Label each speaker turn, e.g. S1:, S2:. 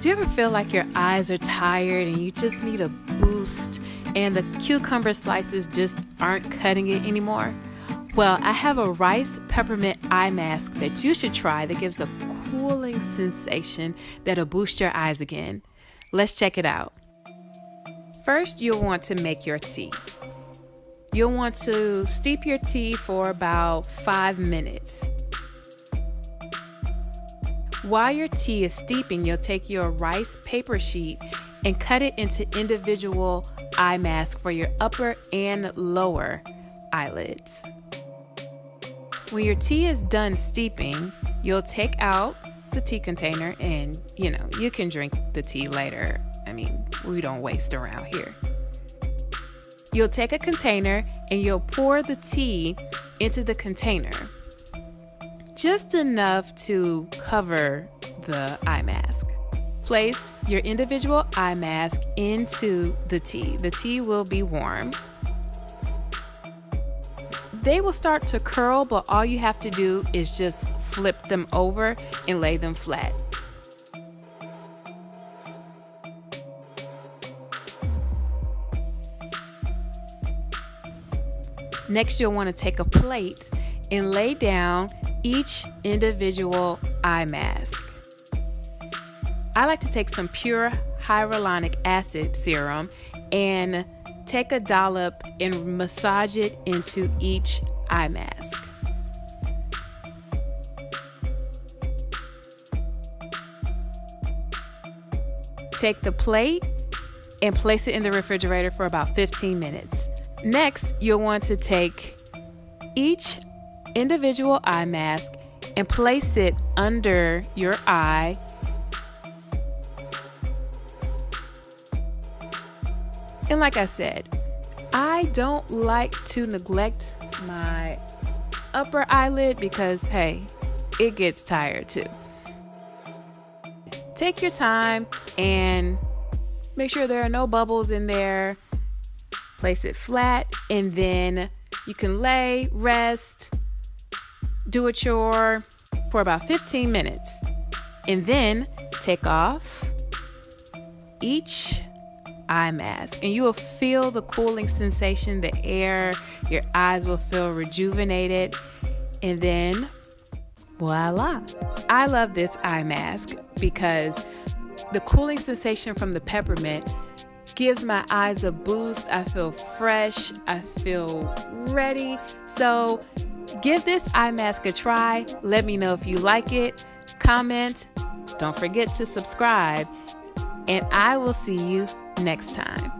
S1: Do you ever feel like your eyes are tired and you just need a boost and the cucumber slices just aren't cutting it anymore? Well, I have a rice peppermint eye mask that you should try that gives a cooling sensation that'll boost your eyes again. Let's check it out. First, you'll want to make your tea. You'll want to steep your tea for about 5 minutes. While your tea is steeping, you'll take your rice paper sheet and cut it into individual eye masks for your upper and lower eyelids. When your tea is done steeping, you'll take out the tea container and, you can drink the tea later. We don't waste around here. You'll take a container and you'll pour the tea into the container. Just enough to cover the eye mask. Place your individual eye mask into the tea. The tea will be warm. They will start to curl, but all you have to do is just flip them over and lay them flat. Next, you'll want to take a plate and lay down each individual eye mask. I like to take some pure hyaluronic acid serum and take a dollop and massage it into each eye mask. Take the plate and place it in the refrigerator for about 15 minutes. Next, you'll want to take each individual eye mask and place it under your eye. And like I said, I don't like to neglect my upper eyelid because, hey, it gets tired too. Take your time and make sure there are no bubbles in there. Place it flat, and then you can lay, rest, do a chore for about 15 minutes. And then take off each eye mask, and you will feel the cooling sensation, the air, your eyes will feel rejuvenated, and then voila. I love this eye mask because the cooling sensation from the peppermint gives my eyes a boost. I feel fresh. I feel ready. So give this eye mask a try. Let me know if you like it. Comment. Don't forget to subscribe. And I will see you next time.